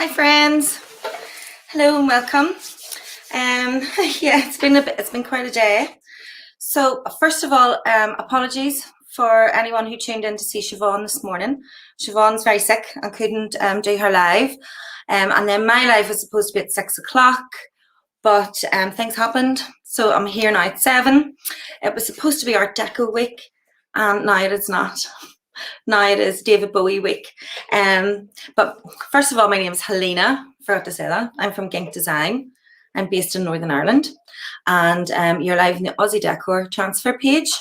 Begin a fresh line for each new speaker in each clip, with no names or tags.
Hi friends, hello and welcome. Yeah, it's been quite a day. So first of all, apologies for anyone who tuned in to see Siobhan this morning. Siobhan's very sick and couldn't do her live, and then my live was supposed to be at 6 o'clock, but things happened, so I'm here now at 7. It was supposed to be Art Deco week, and now it is not. Now it is David Bowie week. But first of all, my name is Helena. Forgot to say that. I'm from Gink Design. I'm based in Northern Ireland, and you're live in the Aussie Decor transfer page.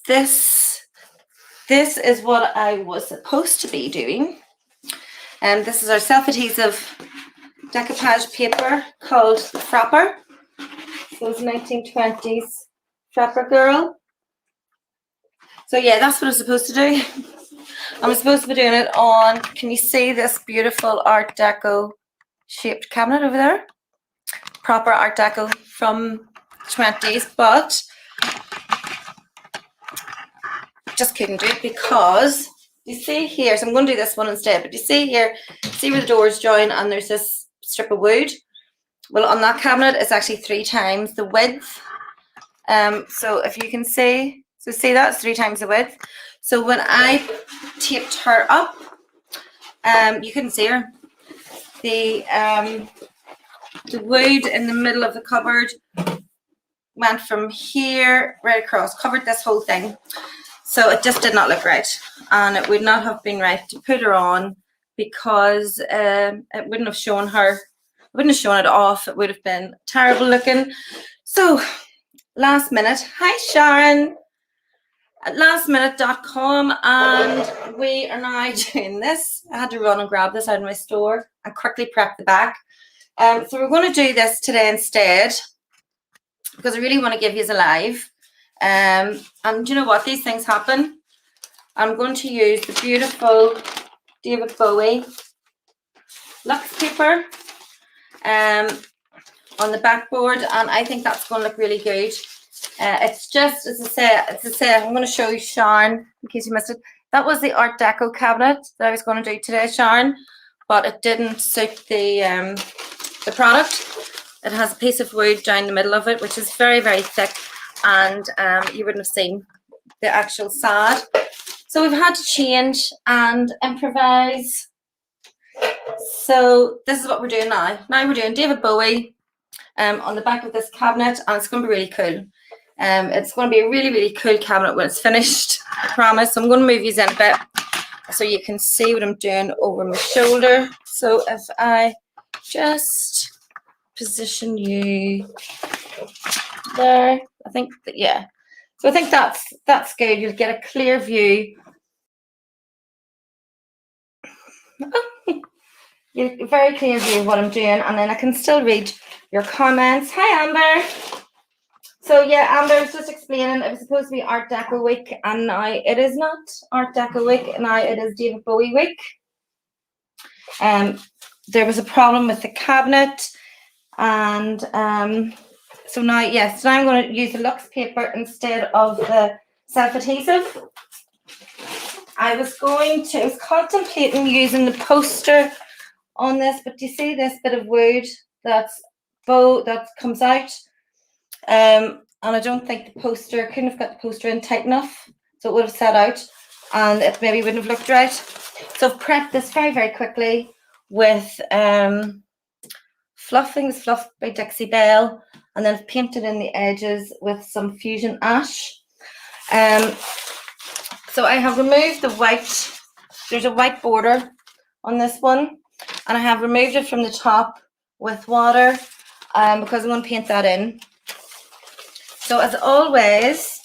This is what I was supposed to be doing, and this is our self-adhesive decoupage paper called the Frapper. Those 1920s Frapper girl. So yeah, that's what I was supposed to do. I'm supposed to be doing it on, can you see this beautiful Art Deco shaped cabinet over there? Proper Art Deco from the 20s, but just couldn't do it because you see here, so I'm going to do this one instead, but you see here, see where the doors join and there's this strip of wood? Well, on that cabinet, it's actually 3 times the width. So if you can see, so see that's 3 times the width. So when I taped her up, you couldn't see her. The wood in the middle of the cupboard went from here right across, covered this whole thing. So it just did not look right, and it would not have been right to put her on because it wouldn't have shown her. I wouldn't have shown it off. It would have been terrible looking. So last minute, hi Sharon, at lastminute.com, and we are now doing this. I had to run and grab this out of my store and quickly prep the back. So we're going to do this today instead because I really want to give you a live. And do you know what? These things happen. I'm going to use the beautiful David Bowie Lux paper on the backboard, and I think that's going to look really good. It's just, as I say, I'm going to show you, Sharon, in case you missed it. That was the Art Deco cabinet that I was going to do today, Sharon, but it didn't suit the product. It has a piece of wood down the middle of it, which is very, very thick, and you wouldn't have seen the actual side. So we've had to change and improvise. So this is what we're doing now. Now we're doing David Bowie on the back of this cabinet, and it's going to be really cool. It's going to be a really, really cool cabinet when it's finished, I promise. I'm going to move these in a bit so you can see what I'm doing over my shoulder. So if I just position you there, I think that, yeah. So I think that's good. You'll get a clear view. You get a very clear view of what I'm doing, and then I can still read your comments. Hi, Amber. So yeah, Amber was just explaining it was supposed to be Art Deco week, and now it is not Art Deco week. Now it is David Bowie week. There was a problem with the cabinet, and so now, yes, now I'm going to use the Lux paper instead of the self-adhesive. I was contemplating using the poster on this, but do you see this bit of wood that comes out? And I don't think the poster, couldn't have got the poster in tight enough, so it would have set out and it maybe wouldn't have looked right. So I've prepped this very, very quickly with fluff by Dixie Belle, and then I've painted in the edges with some Fusion Ash. So I have removed the white. There's a white border on this one, and I have removed it from the top with water because I'm going to paint that in. So as always,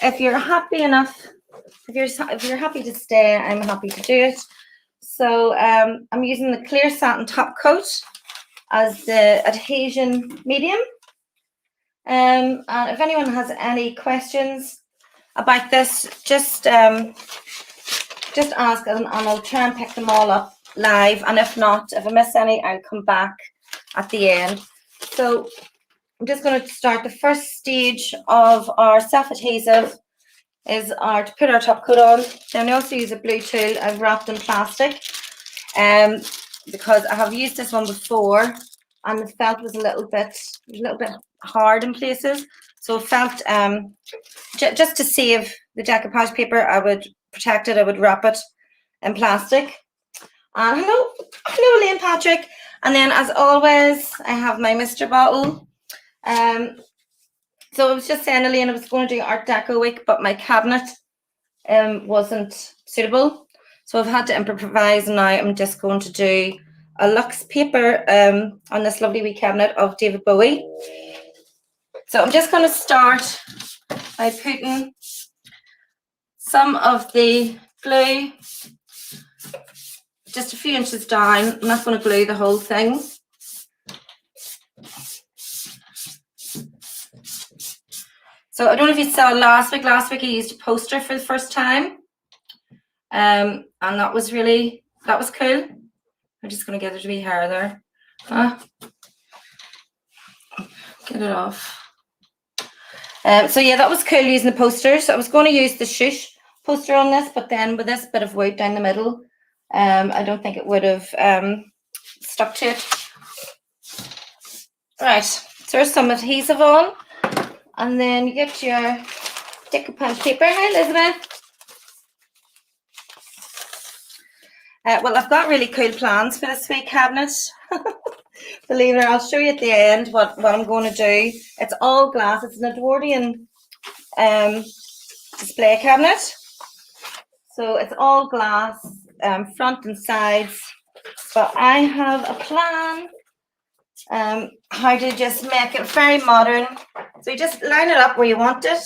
if you're happy enough, if you're happy to stay, I'm happy to do it. So I'm using the clear satin top coat as the adhesion medium. And if anyone has any questions about this, just ask, and I'll try and pick them all up live. And if not, if I miss any, I'll come back at the end. So I'm just going to start. The first stage of our self-adhesive is to put our top coat on. Then we also use a blue tool I've wrapped in plastic. because I have used this one before, and the felt was a little bit hard in places. So I felt just to save the decoupage paper, I would protect it. I would wrap it in plastic. And hello, Elaine Patrick. And then, as always, I have my Mr. bottle. So I was just saying, Elaine, I was going to do Art Deco week, but my cabinet wasn't suitable. So I've had to improvise, and now I'm just going to do a luxe paper on this lovely wee cabinet of David Bowie. So I'm just going to start by putting some of the glue just a few inches down. I'm not going to glue the whole thing. So I don't know if you saw last week. Last week I used a poster for the first time. And that was cool. I'm just going to get it to be hair there. Get it off. So yeah, that was cool using the posters. I was going to use the shush poster on this, but then with this bit of wood down the middle, I don't think it would have stuck to it. Right, so there's some adhesive on, and then you get your decoupage paper. Hi, Elizabeth. Well, I've got really cool plans for this week cabinet. Believe it or not, I'll show you at the end what I'm going to do. It's all glass. It's an Edwardian display cabinet. So it's all glass, front and sides. But I have a plan how to just make it very modern. So you just line it up where you want it.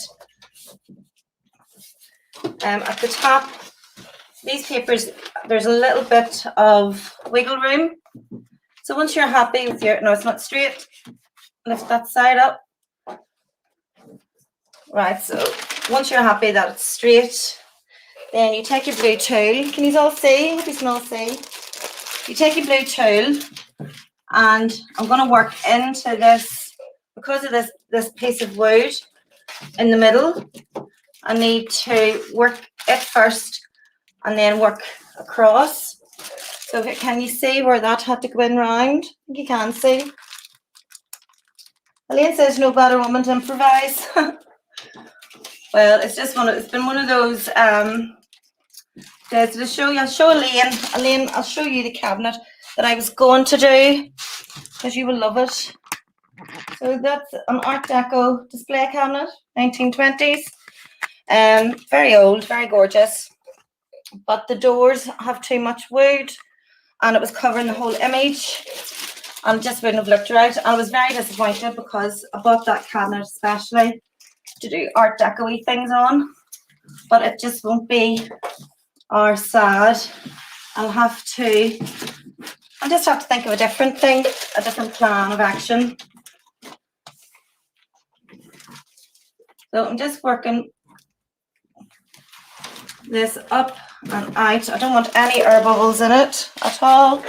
At the top, these papers, there's a little bit of wiggle room. So once you're happy with your, no, it's not straight, lift that side up. Right, so once you're happy that it's straight, then you take your blue tool. Can you all see? I hope you can all see. You take your blue tool, and I'm going to work into this, because of this piece of wood in the middle. I need to work it first and then work across. So can you see where that had to go in round? I think you can see. Elaine says no better woman to improvise. Well, it's been one of those days to show you. I'll show Elaine. Elaine, I'll show you the cabinet that I was going to do, because you will love it. So that's an Art Deco display cabinet, 1920s. Very old, very gorgeous. But the doors have too much wood, and it was covering the whole image, and it just wouldn't have looked right. And I was very disappointed, because I bought that cabinet especially to do Art Deco-y things on, but it just won't be, or sad. I'll just have to think of a different thing, a different plan of action. So I'm just working this up and out. I don't want any air bubbles in it at all.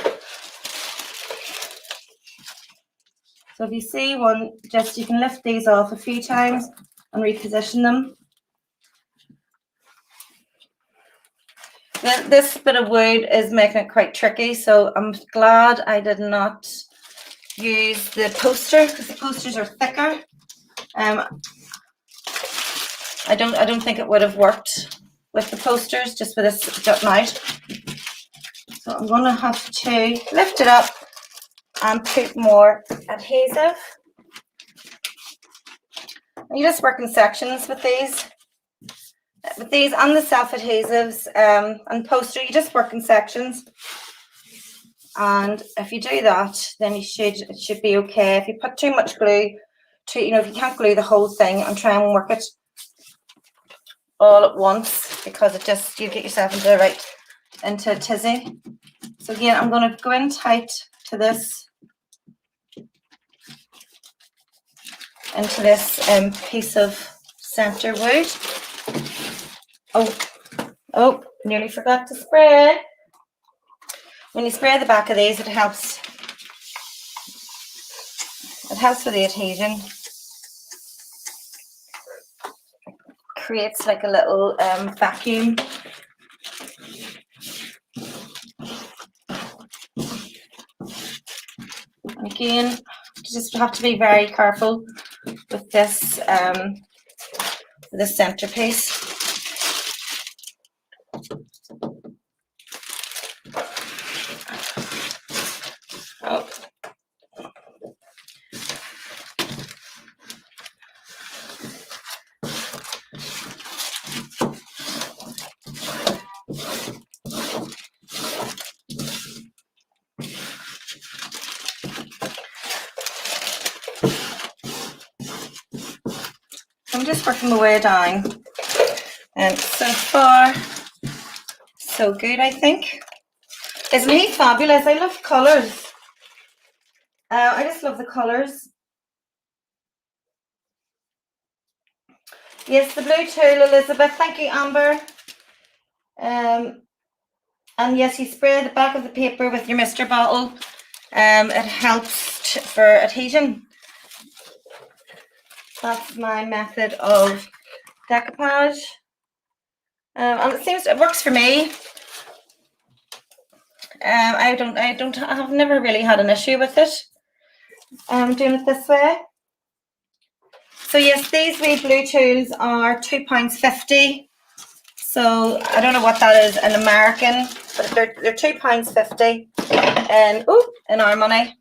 So if you see one, just you can lift these off a few times and reposition them. This bit of wood is making it quite tricky, so I'm glad I did not use the poster, because the posters are thicker. I don't think it would have worked with the posters, just with this jutting out. So I'm going to have to lift it up and put more adhesive. You just work in sections with these. With these and the self-adhesives and poster, you just work in sections. And if you do that, then it should be okay. If you put too much glue, if you can't glue the whole thing, and try and work it all at once, because you get yourself into a tizzy. So again, I'm going to go in tight to this, into this piece of center wood. Oh, nearly forgot to spray. When you spray the back of these, it helps with the adhesion. Creates like a little vacuum. again, you just have to be very careful with this centerpiece. Oh. I'm just working my way down, and so far so good, I think. Isn't he fabulous? I love colours. I just love the colours. Yes, the blue tool, Elizabeth. Thank you, Amber. And yes, you spray the back of the paper with your Mr. bottle. It helps for adhesion. That's my method of decoupage. And it seems it works for me. I've never really had an issue with it. Doing it this way. So yes, these wee blue tools are £2.50. So I don't know what that is in American, but they're £2.50 in our money.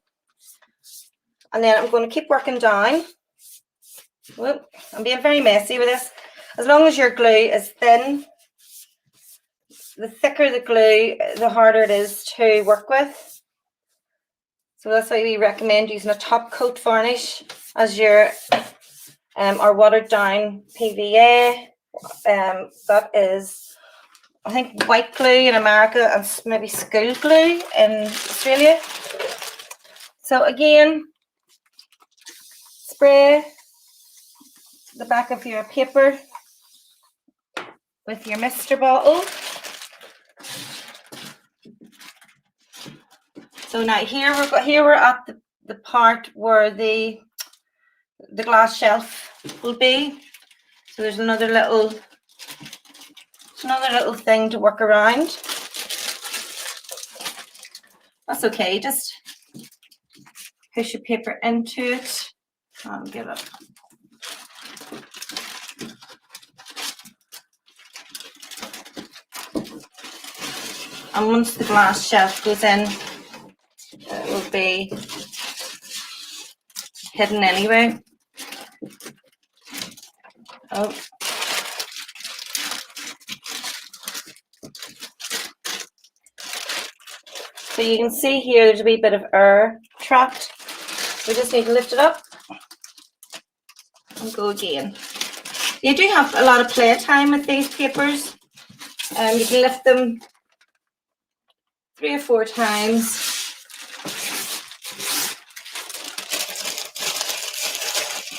And then I'm going to keep working down. Whoop, I'm being very messy with this. As long as your glue is thin, the thicker the glue, the harder it is to work with. So that's why we recommend using a top coat varnish as your or watered down PVA. That is, I think, white glue in America and maybe school glue in Australia. So again, spray the back of your paper with your Mr. bottle. So now here we're at the part where the glass shelf will be. So there's another little thing to work around. That's okay, just push your paper into it and get it. And once the glass shelf goes in, it will be hidden anyway. Oh. So you can see here there's a wee bit of air trapped. We just need to lift it up and go again. You do have a lot of play time with these papers. You can lift them 3 or 4 times.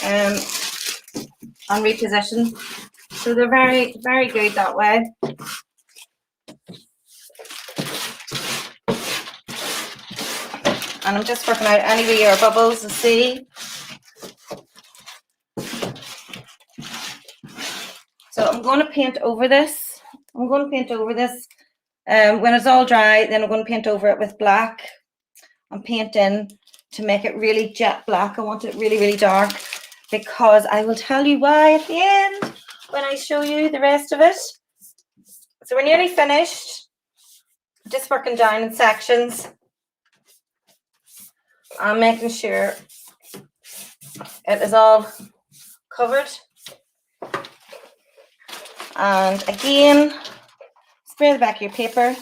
And reposition. So they're very, very good that way. And I'm just working out any wee air bubbles to see. So I'm going to paint over this. When it's all dry, then I'm going to paint over it with black. I'm painting to make it really jet black. I want it really, really dark, because I will tell you why at the end when I show you the rest of it. So we're nearly finished. Just working down in sections. I'm making sure it is all covered. And again, spray the back of your paper.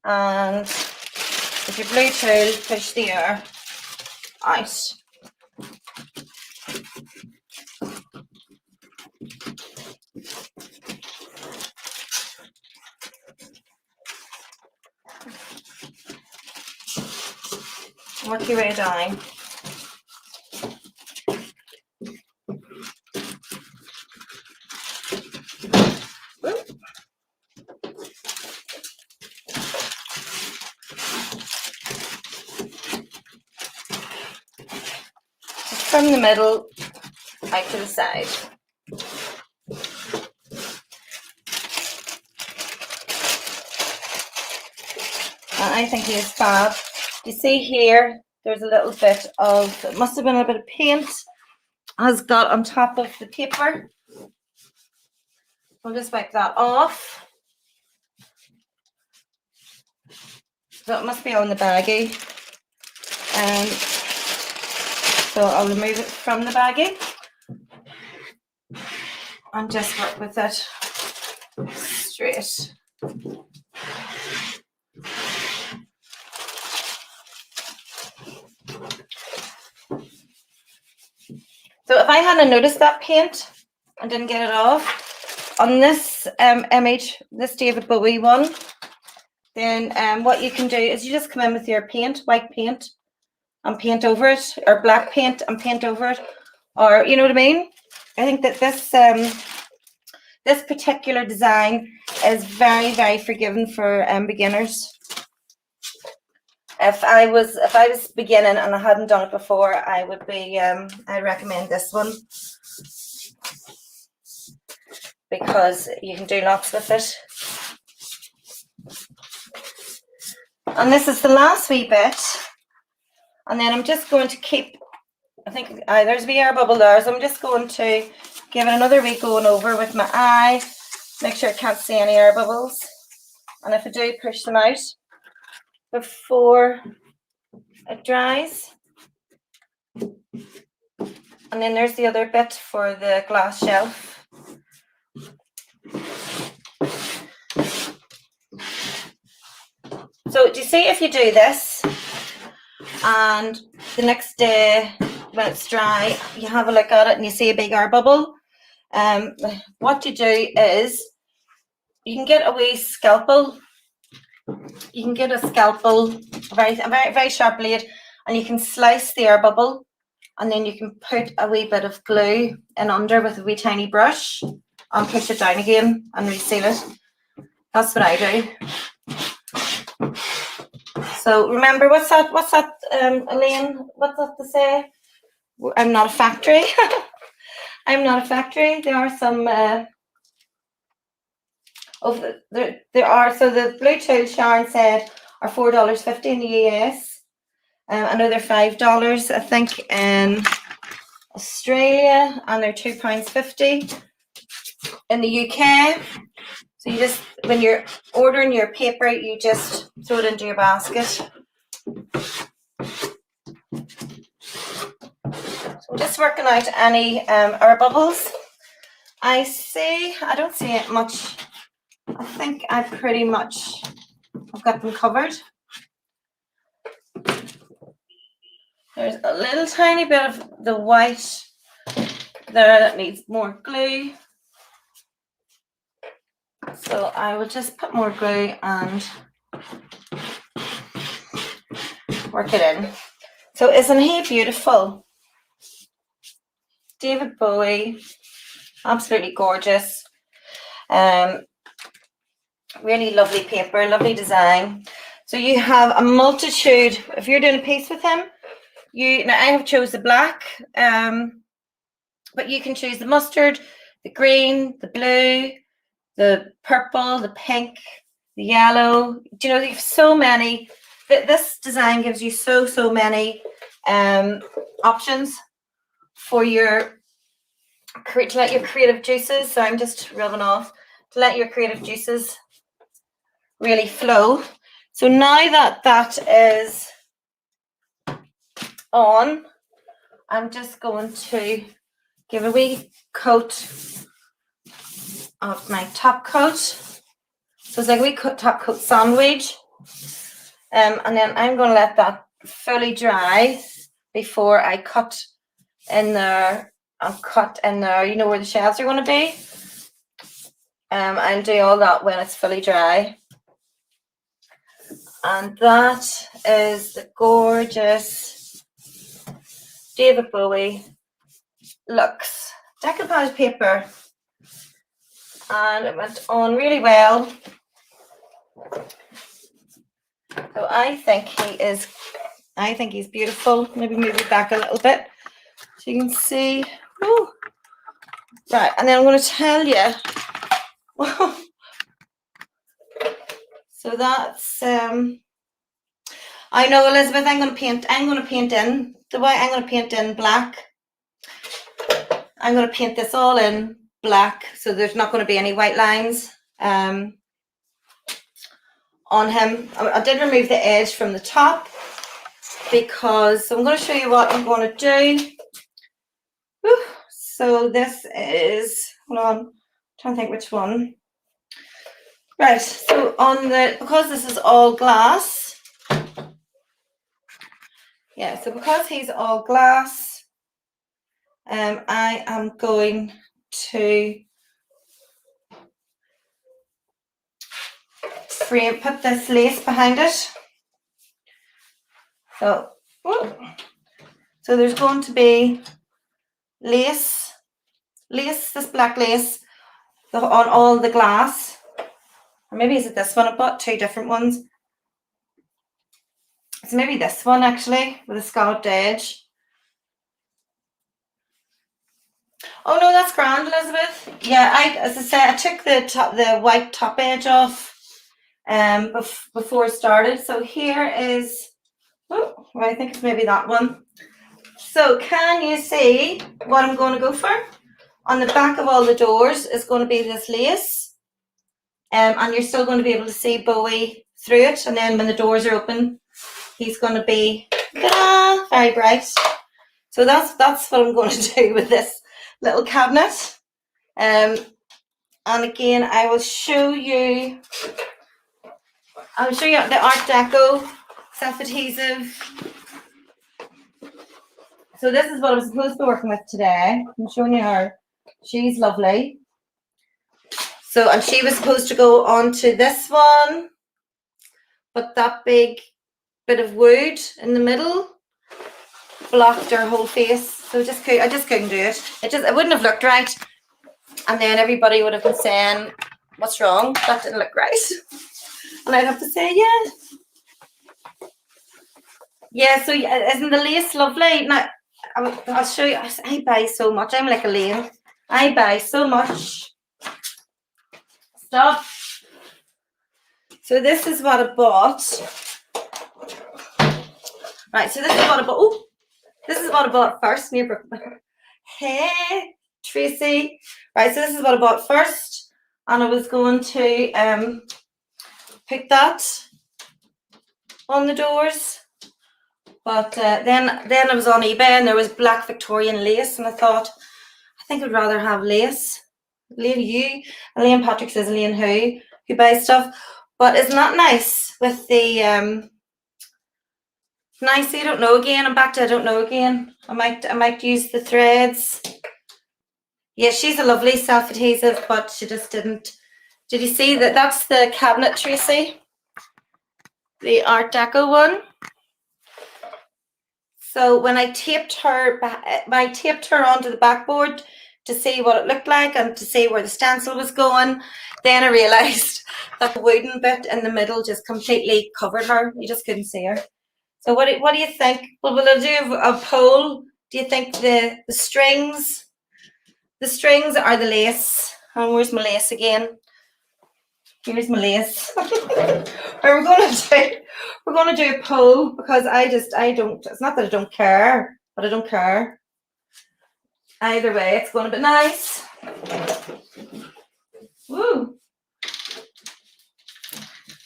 And with your blue tool, push the air out. Work your way down. From the middle out to the side. I think he is fab. You see here, there's a little bit of, it must have been a bit of paint has got on top of the paper. I'll just wipe that off. So it must be on the baggie. So I'll remove it from the baggie and just work with it straight. So if I hadn't noticed that paint and didn't get it off, on this image, this David Bowie one, then what you can do is you just come in with your paint, white paint, and paint over it, or black paint and paint over it, or you know what I mean? I think that this particular design is very, very forgiving for beginners. If I was beginning and I hadn't done it before, I would be I recommend this one because you can do lots with it. And this is the last wee bit, and then I'm just going to keep, I think there's a wee air bubble there, so I'm just going to give it another wee going over with my eye, make sure I can't see any air bubbles, and if I do, push them out before it dries. And then there's the other bit for the glass shelf. So do you see, if you do this and the next day when it's dry, you have a look at it and you see a big air bubble, what you do is you can get a wee scalpel. You can get a scalpel, a very sharp blade, and you can slice the air bubble, and then you can put a wee bit of glue in under with a wee tiny brush and push it down again and reseal it. That's what I do. So remember, what's that, Elaine? What's that to say? I'm not a factory. I'm not a factory. There are some. There are, so the blue tools Sharon said are $4.50 in the US. I know they're $5 I think in Australia, and they're £2.50 in the UK. So you just, when you're ordering your paper, you just throw it into your basket. So I'm just working out any air bubbles. I don't see it much. I think I've got them covered. There's a little tiny bit of the white there that needs more glue. So I will just put more glue and work it in. So isn't he beautiful? David Bowie, absolutely gorgeous. Really lovely paper, lovely design. So you have a multitude. If you're doing a piece with him, now I have chose the black, but you can choose the mustard, the green, the blue, the purple, the pink, the yellow. Do you know, you have so many. This design gives you so many options for to let your creative juices. So I'm just rubbing off to let your creative juices really flow. So now that is on, I'm just going to give a wee coat of my top coat. So it's like a wee top coat sandwich. And then I'm going to let that fully dry before I cut in there you know where the shelves are going to be. And do all that when it's fully dry. And that is the gorgeous David Bowie Luxe decoupage paper, and it went on really well. So I think he's beautiful. Maybe move it back a little bit so you can see. Ooh. Right, and then I'm going to tell you. So that's I know, Elizabeth, I'm going to paint in the white. I'm going to paint in black. I'm going to paint this all in black, so there's not going to be any white lines on him. I did remove the edge from the top because I'm going to show you what I'm going to do. Whew. So this is, hold on, I'm trying to think which one. Right, so on the, because this is all glass, yeah, so because he's all glass, I am going to put this lace behind it. So, so there's going to be lace, this black lace on all the glass. Or maybe is it this one? I bought two different ones. It's maybe this one actually with a scalloped edge. Oh no, that's grand, Elizabeth. Yeah, as I said, I took the white top edge off before it started. So here is, oh, well, I think it's maybe that one. So can you see what I'm going to go for? On the back of all the doors is going to be this lace, and you're still going to be able to see Bowie through it. And then when the doors are open, he's going to be very bright. So that's what I'm going to do with this little cabinet. And again, I will show you. I'll show you the Art Deco self-adhesive. So this is what I'm supposed to be working with today. I'm showing you her. She's lovely. So, and she was supposed to go onto this one, but that big bit of wood in the middle blocked her whole face. So I just couldn't do it. It wouldn't have looked right. And then everybody would have been saying, what's wrong? That didn't look right. And I'd have to say, yeah. Yeah, so isn't the lace lovely? Now, I'll show you. I buy so much. I'm like Elaine. I buy so much stuff. So this is what I bought. Right, so this is what I bought. Oh, this is what I bought first. Hey, Tracy. Right, so this is what I bought first. And I was going to pick that on the doors. But then I was on eBay and there was black Victorian lace, and I thought, I think I'd rather have lace. Elaine Patrick says Elaine who buys stuff. But isn't that nice with the nice? I don't know again. I'm back to I don't know again. I might use the threads. Yeah, she's a lovely self-adhesive, but she just didn't. Did you see that? That's the cabinet, Tracy. The Art Deco one. So when I taped her onto the backboard to see what it looked like and to see where the stencil was going, then I realised that the wooden bit in the middle just completely covered her. You just couldn't see her. So what do you think? Well, will I do a poll? Do you think the strings are the lace? And where's my lace again? Here's my lace. We're going to do a poll because I don't. It's not that I don't care, but I don't care. Either way, it's going to be nice. Woo!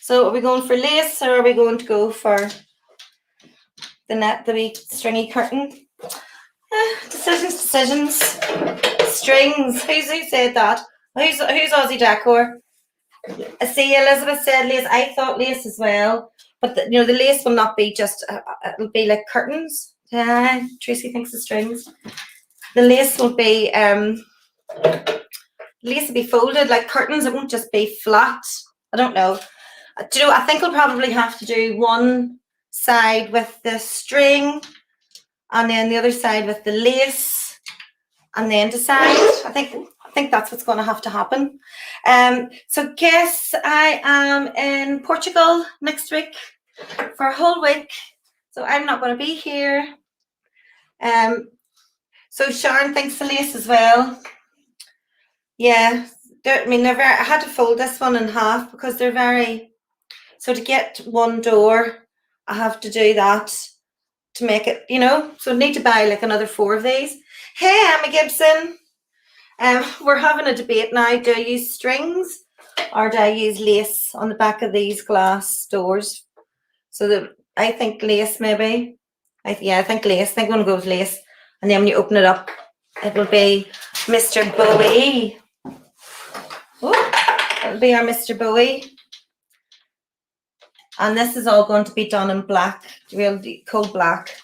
So are we going for lace or are we going to go for the wee stringy curtain? Decisions. Strings. Who said that? Who's Aussie Decor? I see Elizabeth said lace. I thought lace as well, but the lace will not be just. It'll be like curtains. Tracy thinks the strings. The lace will be lace will be folded like curtains. It won't just be flat. I don't know. I think we'll probably have to do one side with the string, and then the other side with the lace, and then decide. I think that's what's going to have to happen. So guess I am in Portugal next week for a whole week. So I'm not going to be here. So Sharon thinks the lace as well. Yeah, they're very, I had to fold this one in half because they're very, so to get one door, I have to do that to make it, you know, so I need to buy like another 4 of these. Hey, Emma Gibson. We're having a debate now. Do I use strings or do I use lace on the back of these glass doors? So that I think lace maybe. I think lace. I think I'm going to go with lace. And then when you open it up, it will be Mr. Bowie. Oh, it'll be our Mr. Bowie. And this is all going to be done in black, real cold black.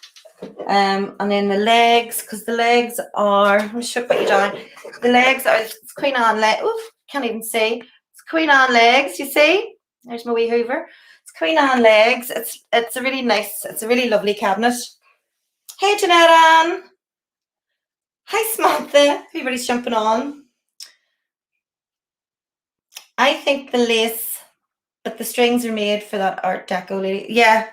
And then the legs, because the legs are, I'm sure put you down. The legs are, it's Queen Anne leg. Oof, can't even see. It's Queen Anne legs, you see? There's my wee Hoover. It's Queen Anne legs. It's a really nice, it's a really lovely cabinet. Hey, Jeanette Ann. Hi, Samantha. Everybody's jumping on. I think the lace, but the strings are made for that Art Deco lady. Yeah.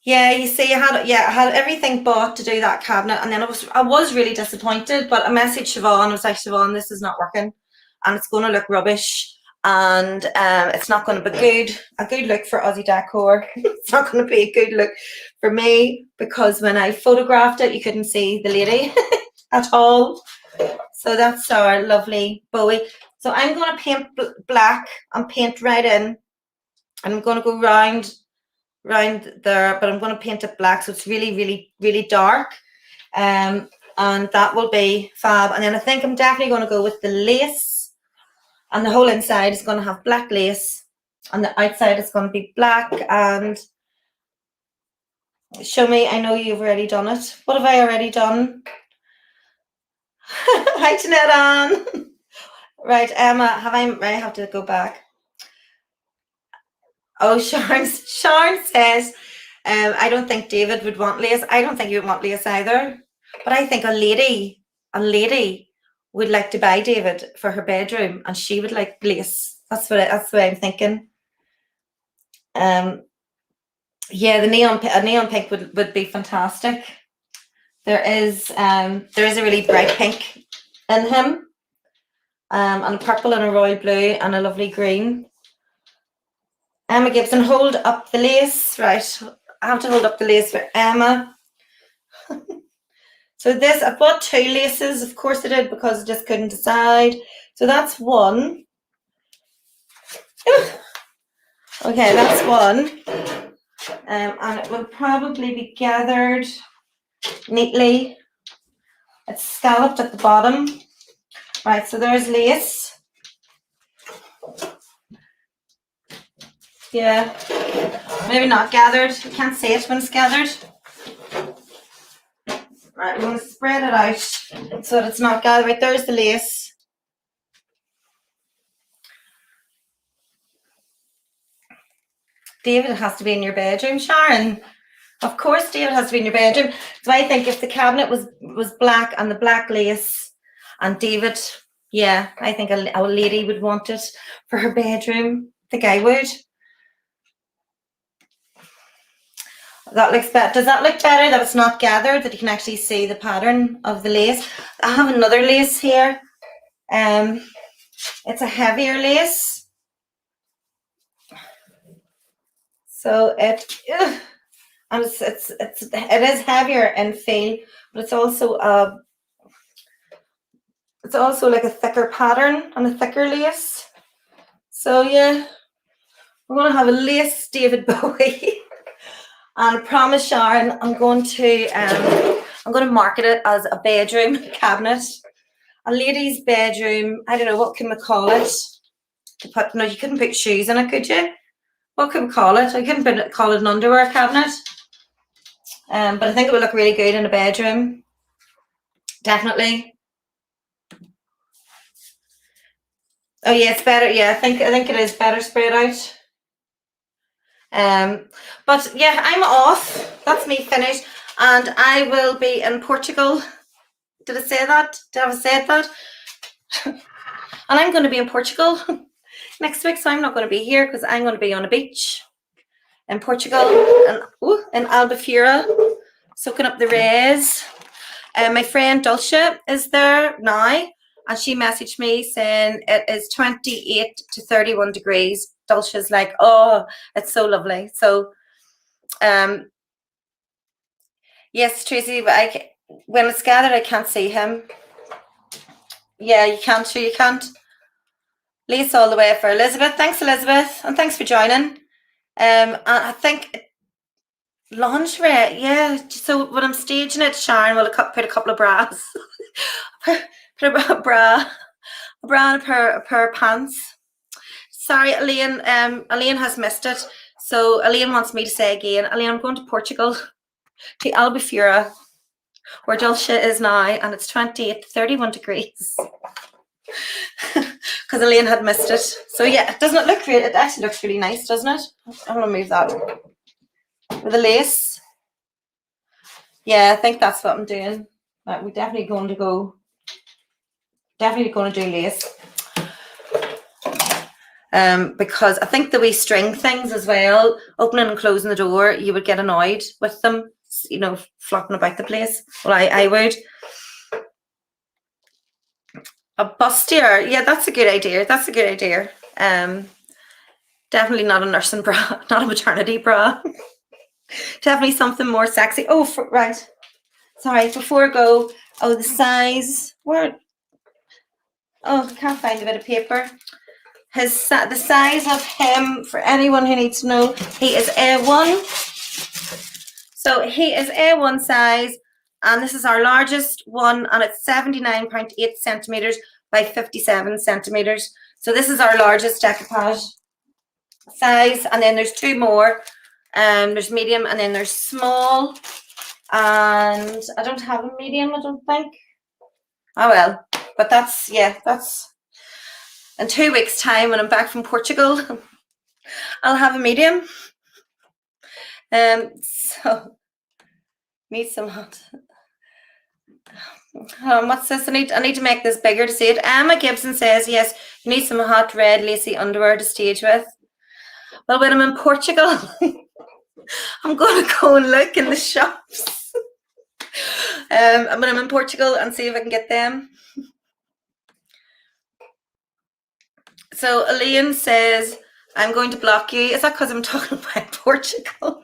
Yeah, you see, I had everything bought to do that cabinet, and then I was really disappointed. But I messaged Siobhan. I was like, Siobhan, this is not working, and it's going to look rubbish, and it's not going to be a good look for Aussie decor. It's not going to be a good look for me because when I photographed it, you couldn't see the lady at all. So that's our lovely Bowie. So I'm going to paint black and paint right in, and I'm going to go round there, but I'm going to paint it black so it's really, really, really dark, and that will be fab. And then I think I'm definitely going to go with the lace, and the whole inside is going to have black lace, and the outside is going to be black. And show me, I know you've already done it. What have I already done? Hi, Jeanette Ann. Right, Emma, I have to go back. Oh, Sharon says, I don't think David would want lace. I don't think he would want lace either. But I think a lady would like to buy David for her bedroom, and she would like lace. That's the way I'm thinking. Yeah, a neon pink would be fantastic. There is a really bright pink in him, and a purple and a royal blue and a lovely green. Emma Gibson, hold up the lace. Right, I have to hold up the lace for Emma. So this, I bought 2 laces. Of course I did, because I just couldn't decide. So that's one. Okay, that's one. And it will probably be gathered neatly. It's scalloped at the bottom. Right, so there's lace. Yeah, maybe not gathered. You can't see it when it's gathered. Right, I'm going to spread it out so that it's not gathered. Right, there's the lace. David, it has to be in your bedroom, Sharon. Of course, David has to be in your bedroom. So I think if the cabinet was black and the black lace, and David, yeah, I think a lady would want it for her bedroom. I think I would. That looks better. Does that look better that it's not gathered, that you can actually see the pattern of the lace? I have another lace here. It's a heavier lace. So it is heavier in feel, but it's also like a thicker pattern and a thicker lace. So yeah, we're gonna have a lace David Bowie. And I promise, Sharon, I'm going to market it as a bedroom cabinet, a lady's bedroom. I don't know, what can we call it? No, you couldn't put shoes in it, could you? What could we call it? I couldn't call it an underwear cabinet. But I think it would look really good in a bedroom. Definitely. Oh yeah, it's better. Yeah, I think it is better spread out. But yeah, I'm off. That's me finished, and I will be in Portugal. Did I say that? Did I have said that? And I'm going to be in Portugal next week, so I'm not going to be here because I'm going to be on a beach in Portugal, and in Albufeira, soaking up the rays. My friend Dulce is there now, and she messaged me saying it is 28 to 31 degrees. Dulce's like, oh, it's so lovely. So yes, Tracy, but when it's gathered, I can't see him. Yeah, you can't, sure you can't. Lace all the way for Elizabeth. Thanks, Elizabeth, and thanks for joining. And I think lingerie, yeah. So when I'm staging it, Sharon will put a couple of bras, put a bra and a pair of pants. Sorry, Elaine. Elaine has missed it, so Elaine wants me to say again. Elaine, I'm going to Portugal, to Albufeira, where Dulce is now, and it's 28 to 31 degrees. Because Elaine had missed it. So yeah, doesn't it look great? It actually looks really nice, doesn't it? I'm gonna move that with the lace. Yeah, I think that's what I'm doing. We're definitely going to do lace. Because I think the wee string things as well, opening and closing the door, you would get annoyed with them, you know, flopping about the place. Well, I would. A bustier, yeah, that's a good idea. That's a good idea. Definitely not a nursing bra, not a maternity bra. Definitely something more sexy. Oh, right. Sorry, before I go, oh, the size. Where? Oh, I can't find a bit of paper. The size of him, for anyone who needs to know, he is A1. So he is A1 size, and this is our largest one, and it's 79.8 centimeters by 57 centimeters. So this is our largest decoupage size, and then there's two more. There's medium, and then there's small, and I don't have a medium, I don't think. Oh well, but that's, yeah, that's in 2 weeks' time when I'm back from Portugal. I'll have a medium. So need some hot. What's this? I need to make this bigger to see it. Emma Gibson says, yes, you need some hot red lacy underwear to stage with. Well, when I'm in Portugal, I'm going to go and look in the shops. When I'm in Portugal and see if I can get them. So Elaine says, I'm going to block you. Is that because I'm talking about Portugal?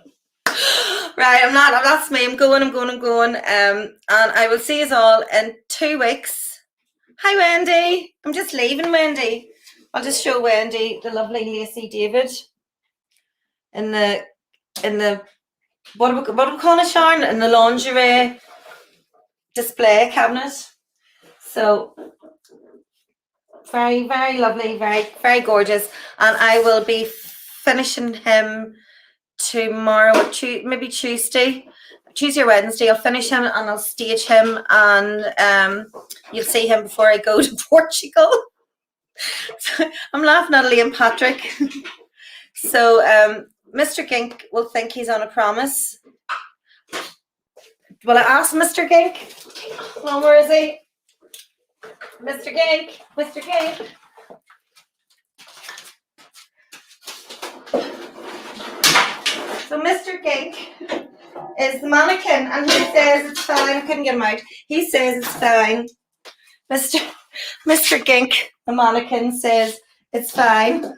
Right, I'm not. That's me. I'm going. And I will see you all in 2 weeks. Hi, Wendy. I'm just leaving, Wendy. I'll just show Wendy the lovely lacy David in the what do we call it, Sharon? In the lingerie display cabinet. So very, very lovely, very, very gorgeous. And I will be finishing him tomorrow, maybe Tuesday or Wednesday. I'll finish him and I'll stage him, and you'll see him before I go to Portugal. So, I'm laughing at Liam Patrick. So Mr. Gink will think he's on a promise. Will I ask Mr. Gink? Well, where is he? Mr. Gink, Mr. Gink. So Mr. Gink is the mannequin, and he says it's fine. I couldn't get him out. He says it's fine. Mr. Gink, the mannequin, says it's fine.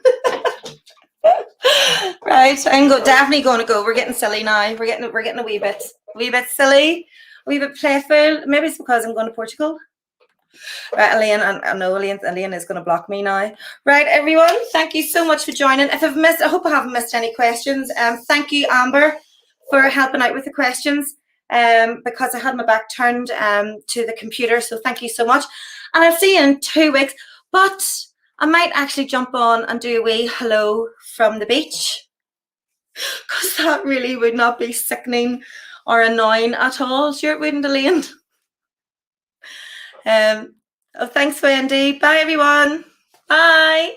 Right, I'm definitely going to go. We're getting silly now. We're getting a wee bit silly, a wee bit playful. Maybe it's because I'm going to Portugal. Right, Elaine, I know Elaine is going to block me now. Right, everyone, thank you so much for joining. If I've missed, I hope I haven't missed any questions. Thank you, Amber, for helping out with the questions, because I had my back turned to the computer. So thank you so much, and I'll see you in 2 weeks. But I might actually jump on and do a wee hello from the beach, because that really would not be sickening or annoying at all. Sure, it wouldn't, Elaine. Oh, thanks, Wendy. Bye, everyone. Bye.